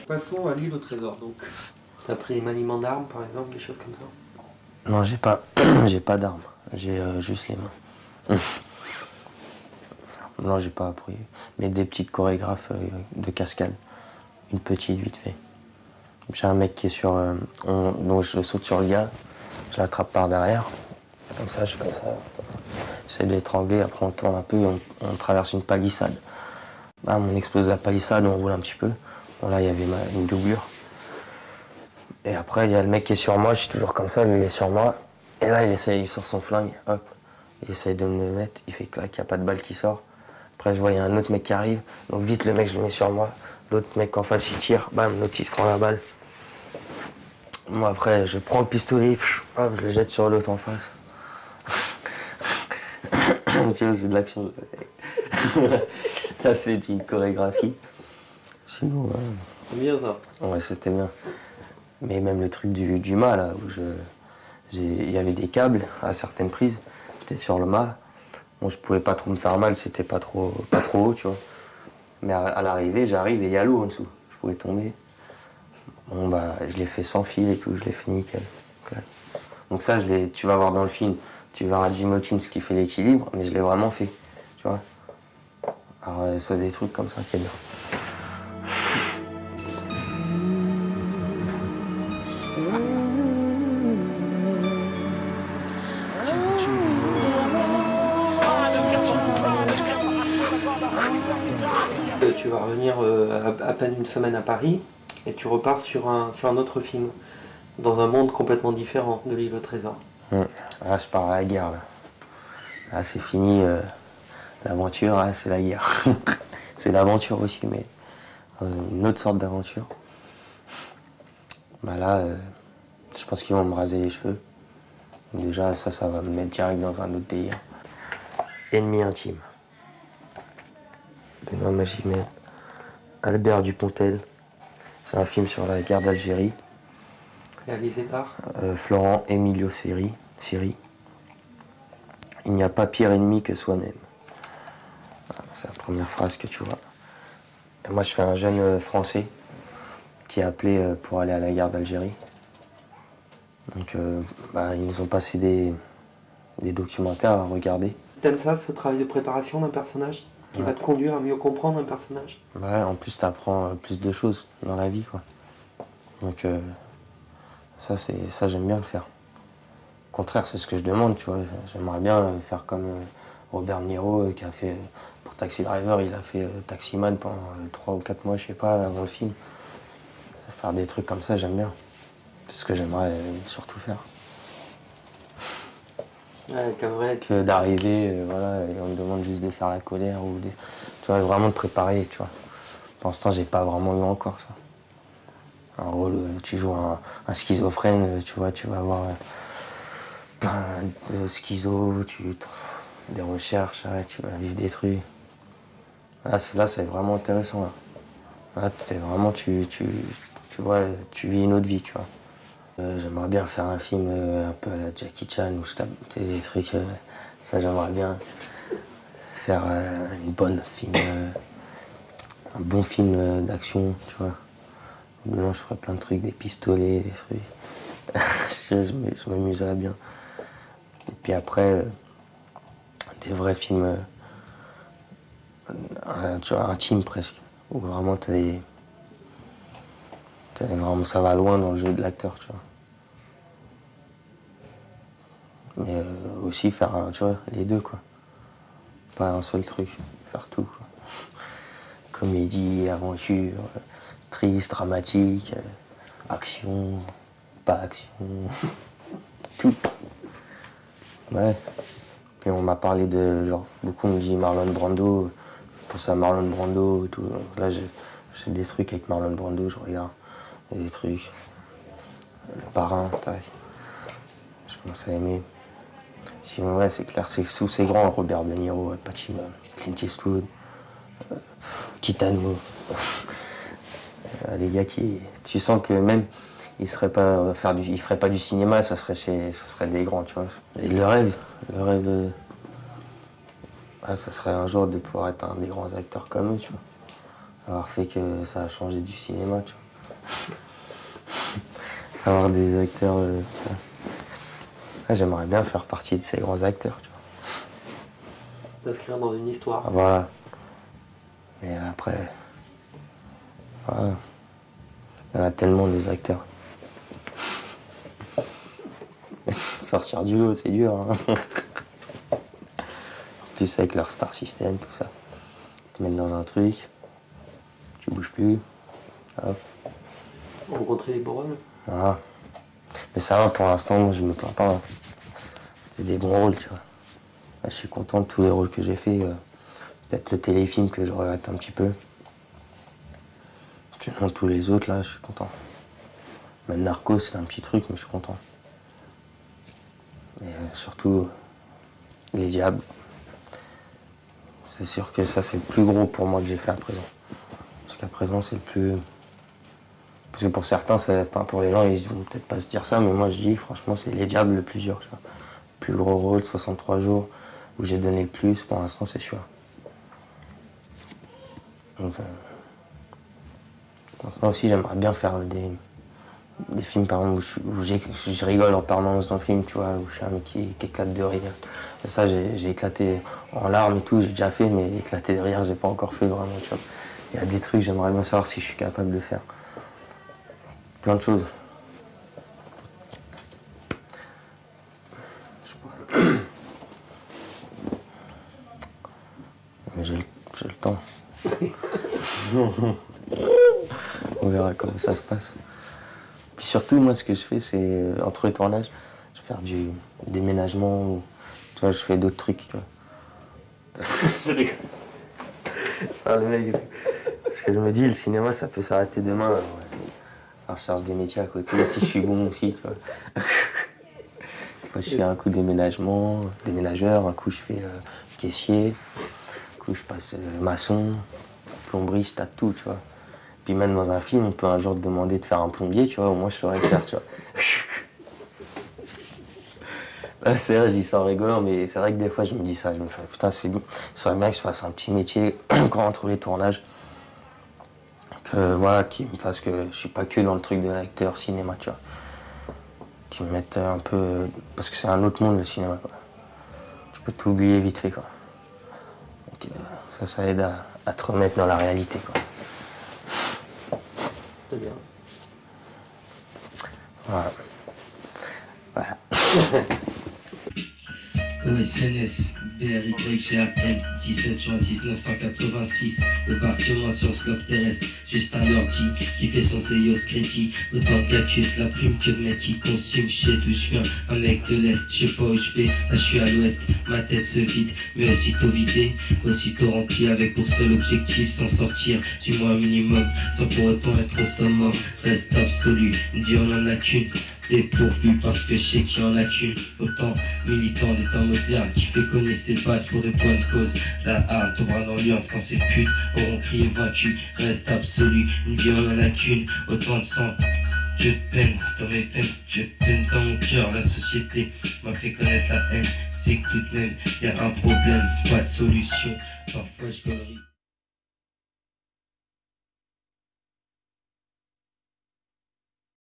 Passons à l'île au trésor, donc. T'as pris maniement d'armes, par exemple, des choses comme ça? Non, j'ai pas, j'ai pas d'armes. J'ai juste les mains. Non, j'ai pas appris. Mais des petites chorégraphes de cascade. Une petite vite fait. J'ai un mec qui est sur... donc je saute sur le gars, je l'attrape par derrière. Comme ça, je fais comme ça. J'essaie de l'étrangler, après on tourne un peu et on traverse une palissade. Bam, on explose la palissade, on roule un petit peu. Bon là, il y avait une doublure. Et après, il y a le mec qui est sur moi, je suis toujours comme ça, lui il est sur moi. Et là, il sort son flingue, hop. Il essaye de me le mettre, il fait clac, il n'y a pas de balle qui sort. Après, je vois, il y a un autre mec qui arrive. Donc vite, le mec, je le mets sur moi. L'autre mec en face, il tire. Bam, l'autre, il se prend la balle. Moi, après, je prends le pistolet, hop, je le jette sur l'autre en face. Tu vois, c'est de l'action. Ça, c'est une chorégraphie. Sinon, ouais. C'est bien ça. Ouais, c'était bien. Mais même le truc du mât, là, où il y avait des câbles à certaines prises. J'étais sur le mât. Bon, je pouvais pas trop me faire mal, c'était pas trop haut, tu vois. Mais à l'arrivée, j'arrive et il y a l'eau en dessous. Je pouvais tomber. Bon, bah, je l'ai fait sans fil et tout, je l'ai fait nickel. Ouais. Donc ça, tu vas voir dans le film, tu verras Jim Hawkins qui fait l'équilibre, mais je l'ai vraiment fait, tu vois. Alors, c'est des trucs comme ça qui est bien. Tu vas revenir à peine une semaine à Paris et tu repars sur un autre film, dans un monde complètement différent de l'île au trésor. Là, je pars à la guerre, là. Là, c'est fini, l'aventure, là, c'est la guerre. C'est l'aventure aussi, mais une autre sorte d'aventure. Bah là, je pense qu'ils vont me raser les cheveux. Déjà, ça va me mettre direct dans un autre délire. Ennemi intime. Benoît Magimel, Albert Dupontel. C'est un film sur la guerre d'Algérie. Réalisé par Florent Emilio Siri. Il n'y a pas pire ennemi que soi-même. C'est la première phrase que tu vois. Et moi, je fais un jeune Français qui est appelé pour aller à la guerre d'Algérie. Donc, ils nous ont passé des documentaires à regarder. T'aimes ça, ce travail de préparation d'un personnage qui va te conduire à mieux comprendre un personnage? Ouais, en plus, t'apprends plus de choses dans la vie, quoi. Donc, ça, j'aime bien le faire. Au contraire, c'est ce que je demande, tu vois. J'aimerais bien faire comme Robert Niro qui a fait, pour Taxi Driver, il a fait Taximan pendant 3 ou 4 mois, je sais pas, avant le film. Faire des trucs comme ça, j'aime bien. C'est ce que j'aimerais surtout faire. Ouais, comme vrai. Que d'arriver, voilà, et on me demande juste de faire la colère ou tu vois, vraiment de préparer, tu vois. Pour l'instant, j'ai pas vraiment eu encore ça. Un rôle, tu joues un schizophrène, tu vois, tu vas avoir plein de schizo, des recherches, ouais, tu vas vivre des trucs. Là, c'est vraiment intéressant. Là, vraiment, tu vois, tu vis une autre vie, tu vois. J'aimerais bien faire un film un peu à la Jackie Chan où je tape des trucs. Ça, j'aimerais bien faire un bon film d'action, tu vois. Maintenant, je ferais plein de trucs, des pistolets, des trucs. je m'amuserais bien. Et puis après, des vrais films, tu vois, intimes presque, où vraiment vraiment, ça va loin dans le jeu de l'acteur, tu vois. Mais aussi faire, tu vois, les deux, quoi. Pas un seul truc, faire tout, quoi. Comédie, aventure, triste, dramatique, action, pas action, tout. Ouais. Puis on m'a parlé de, genre, beaucoup me dit Marlon Brando, je pense à Marlon Brando et tout. Donc là, j'ai des trucs avec Marlon Brando, je regarde, il y a des trucs. Le Parrain, tac. Je commence à aimer. Sinon, ouais, c'est clair, c'est sous ces grands, Robert De Niro, Al Pacino, Clint Eastwood, Kitano. Des gars qui, tu sens que même, ils feraient pas du cinéma, ça serait des grands, tu vois. Et le rêve, ça serait un jour de pouvoir être un des grands acteurs comme eux, tu vois. Avoir fait que ça a changé du cinéma, tu vois. Avoir des acteurs, tu vois. Ouais, j'aimerais bien faire partie de ces grands acteurs, tu vois. T'inscrire dans une histoire. Ah, voilà. Mais après, voilà. Il y en a tellement des acteurs. Sortir du lot, c'est dur. Hein. En plus avec leur star system, tout ça. Ils te mettent dans un truc, tu bouges plus. Hop. Rencontrer les beaux rôles. Voilà. Mais ça va pour l'instant, moi je me plains pas. Hein. C'est des bons rôles, tu vois. Là, je suis content de tous les rôles que j'ai fait. Peut-être le téléfilm que je regrette un petit peu. Sinon tous les autres là, je suis content. Même Narcos, c'est un petit truc, mais je suis content. Et surtout, Les Diables. C'est sûr que ça, c'est le plus gros pour moi que j'ai fait à présent. Parce qu'à présent, c'est le plus... Parce que pour certains, pour les gens, ils vont peut-être pas se dire ça, mais moi, je dis, franchement, c'est Les Diables le plus dur. Tu vois. Le plus gros rôle, 63 jours, où j'ai donné le plus, pour l'instant, c'est sûr. Donc, maintenant aussi, j'aimerais bien faire des films, par exemple, où je rigole en permanence dans le film, tu vois, où je suis un mec qui éclate de rire. Et ça, j'ai éclaté en larmes et tout, j'ai déjà fait, mais éclater de rire, j'ai pas encore fait vraiment, tu vois. Il y a des trucs, j'aimerais bien savoir si je suis capable de faire. Plein de choses. Je sais pas. Mais j'ai le temps. On verra comment ça se passe. Puis surtout, moi, ce que je fais, c'est entre les tournages, je vais faire du déménagement, ou, tu vois, je fais d'autres trucs, tu vois. Je rigole. Ah, le mec, parce que je me dis, le cinéma, ça peut s'arrêter demain. Ouais. Alors, je cherche des métiers à côté, si je suis bon aussi, tu vois. Moi, je fais un coup de déménageur, un coup, je fais caissier, un coup, je passe maçon, plomberie, je tape tout, tu vois. Puis même dans un film, on peut un jour te demander de faire un plombier, tu vois, au moins je saurais le faire, tu vois. Là, c'est vrai, je dis ça en rigolant, mais c'est vrai que des fois je me dis ça, je me fais putain, ça serait bien que je fasse un petit métier quand entre les tournages. Que voilà, qui me fasse que je suis pas que dans le truc de l'acteur cinéma, tu vois. Qui me mettent un peu. Parce que c'est un autre monde le cinéma, quoi. Tu peux t'oublier vite fait, quoi. Donc ça aide à te remettre dans la réalité, quoi. C'est bien. Voilà. Voilà. ESNS, BRYGAN, 17 juin 1986, débarquement sur ce globe terrestre, juste un ordi qui fait son Seios crédit, autant de cactus, la plume que de mec qui consume, je sais d'où je viens, un mec de l'Est, je sais pas où je vais, là je suis à l'Ouest, ma tête se vide, mais aussitôt vidée, aussitôt remplie avec pour seul objectif s'en sortir, du moins un minimum, sans pour autant être au summum, reste absolu, une vie on en a qu'une, dépourvu parce que je sais qu'il y en a qu'une, autant militant des temps modernes qui fait connaître ses bases pour de bonnes causes. La arme tombera dans l'urne quand ces putes auront crié vaincu. Reste absolu, une vie on en a qu'une, autant de sang que de peine dans mes veines, que de peine dans mon cœur. La société m'a fait connaître la haine, c'est que tout de même y a un problème, pas de solution. Parfois je gaulerie.